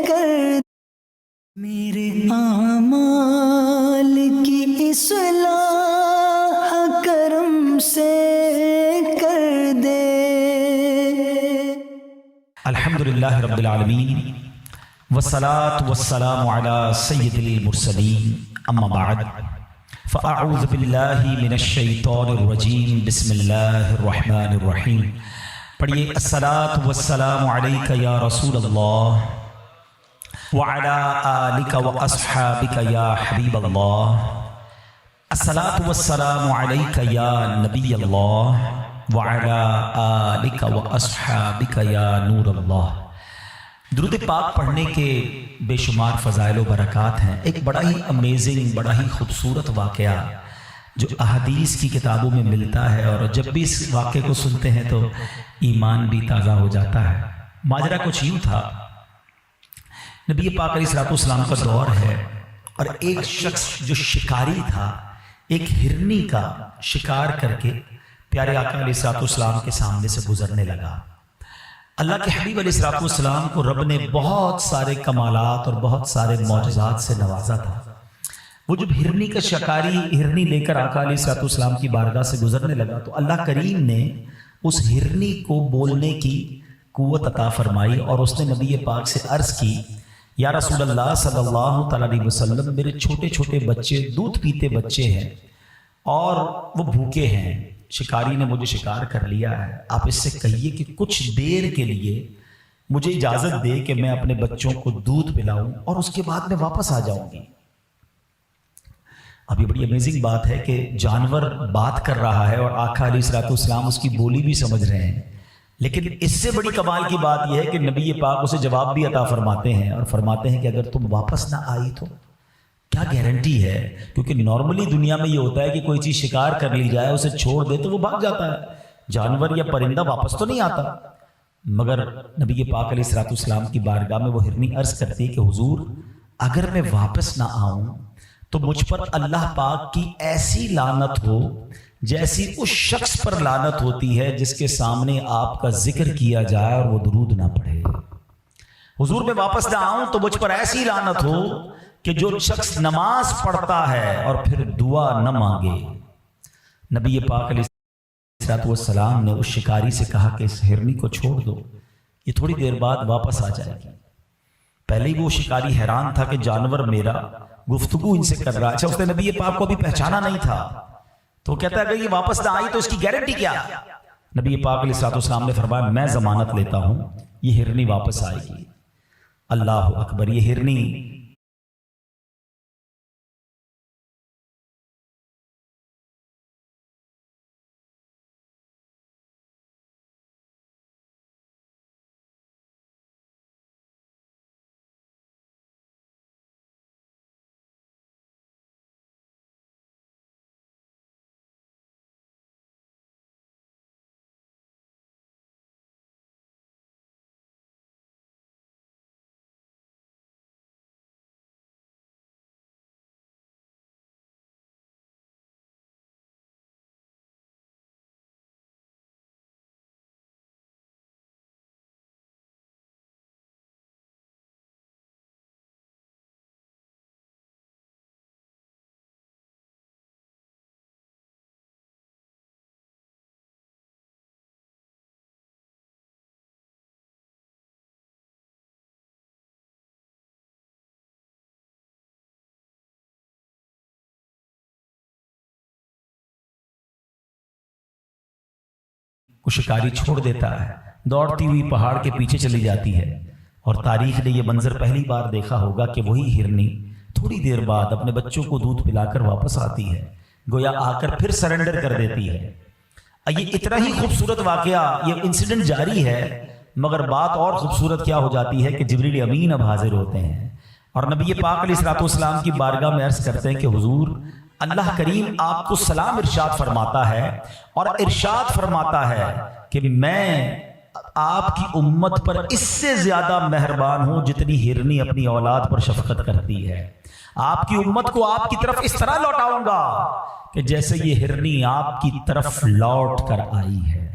کر میرے اعمال کی اصلاح کرم سے کر دے۔ الحمدللہ رب العالمین والصلاة والسلام علی سید المرسلین، اما بعد فاعوذ باللہ من الشیطان الرجیم، بسم اللہ الرحمن الرحیم۔ پڑھیے الصلاة والسلام علیک یا رسول اللہ وعلی آلک واصحابک یا حبیب اللہ، الصلاة والسلام علیک یا نبی اللہ وعلی آلک واصحابک یا نور اللہ۔ درود پاک پڑھنے کے بے شمار فضائل و برکات ہیں۔ ایک بڑا ہی امیزنگ، بڑا ہی خوبصورت واقعہ جو احادیث کی کتابوں میں ملتا ہے، اور جب بھی اس واقعے کو سنتے ہیں تو ایمان بھی تازہ ہو جاتا ہے۔ ماجرا کچھ یوں تھا، نبی پاک علیہ السلام کا دور ہے، اور ایک شخص جو شکاری تھا ایک ہرنی کا شکار کر کے پیارے آقا علیہ السلام کے سامنے سے گزرنے لگا۔ اللہ کے حبیب علیہ السلام کو رب نے بہت سارے کمالات اور بہت سارے معجزات سے نوازا تھا۔ وہ جب ہرنی کا شکاری ہرنی لے کر آقا علیہ السلام کی بارگاہ سے گزرنے لگا تو اللہ کریم نے اس ہرنی کو بولنے کی قوت عطا فرمائی، اور اس نے نبی پاک سے عرض کی، یا رسول اللہ صلی اللہ علیہ وسلم، میرے چھوٹے چھوٹے بچے، دودھ پیتے بچے ہیں اور وہ بھوکے ہیں، شکاری نے مجھے شکار کر لیا ہے، آپ اس سے کہیے کہ کچھ دیر کے لیے مجھے اجازت دے کہ میں اپنے بچوں کو دودھ پلاؤں اور اس کے بعد میں واپس آ جاؤں گی۔ اب یہ بڑی امیزنگ بات ہے کہ جانور بات کر رہا ہے اور آقا علیہ السلام اس کی بولی بھی سمجھ رہے ہیں، لیکن اس سے بڑی کمال کی بات یہ ہے کہ نبی پاک اسے جواب بھی عطا فرماتے ہیں، اور فرماتے ہیں کہ اگر تم واپس نہ آئی تو کیا گارنٹی ہے؟ کیونکہ نارملی دنیا میں یہ ہوتا ہے کہ کوئی چیز شکار کر لی جائے، اسے چھوڑ دے تو وہ بھاگ جاتا ہے، جانور یا پرندہ واپس تو نہیں آتا۔ مگر نبی پاک علیہ السلام کی بارگاہ میں وہ ہرنی عرض کرتی ہے کہ حضور اگر میں واپس نہ آؤں تو مجھ پر اللہ پاک کی ایسی لعنت ہو جیسی اس شخص پر لعنت ہوتی ہے جس کے سامنے آپ کا ذکر کیا جائے اور وہ درود نہ پڑھے۔ حضور میں واپس نہ آؤں تو مجھ پر ایسی لعنت ہو کہ جو شخص نماز پڑھتا ہے اور پھر دعا نہ مانگے۔ نبی پاک علیہ السلام نے اس شکاری سے کہا کہ اس ہرنی کو چھوڑ دو، یہ تھوڑی دیر بعد واپس آ جائے گی۔ پہلے ہی وہ شکاری حیران تھا کہ جانور میرا گفتگو ان سے کر رہا ہے، اچھا اس نے نبی پاک کو بھی پہچانا نہیں تھا، تو کہتا ہے اگر یہ واپس نہ آئی تو اس کی گارنٹی کیا؟ نبی پاک علیہ السلام نے فرمایا میں ضمانت لیتا ہوں یہ ہرنی واپس آئے گی۔ اللہ اکبر! یہ ہرنی کو شکاری چھوڑ دیتا ہے، دوڑتی ہوئی پہاڑ کے پیچھے چلی جاتی ہے، اور تاریخ نے یہ منظر پہلی بار دیکھا ہوگا کہ وہی ہرنی تھوڑی دیر بعد اپنے بچوں کو دودھ پلا کر واپس آتی ہے، گویا آ کر پھر سرنڈر کر دیتی ہے۔ یہ اتنا ہی خوبصورت واقعہ، یہ انسیڈنٹ جاری ہے، مگر بات اور خوبصورت کیا ہو جاتی ہے کہ جبریل امین اب حاضر ہوتے ہیں اور نبی پاک علیہ السلام کی بارگاہ میں عرض کرتے ہیں کہ حضور اللہ کریم آپ کو سلام ارشاد فرماتا ہے، اور ارشاد فرماتا ہے کہ میں آپ کی امت پر اس سے زیادہ مہربان ہوں جتنی ہرنی اپنی اولاد پر شفقت کرتی ہے۔ آپ کی امت کو آپ کی طرف اس طرح لوٹاؤں گا کہ جیسے یہ ہرنی آپ کی طرف لوٹ کر آئی ہے۔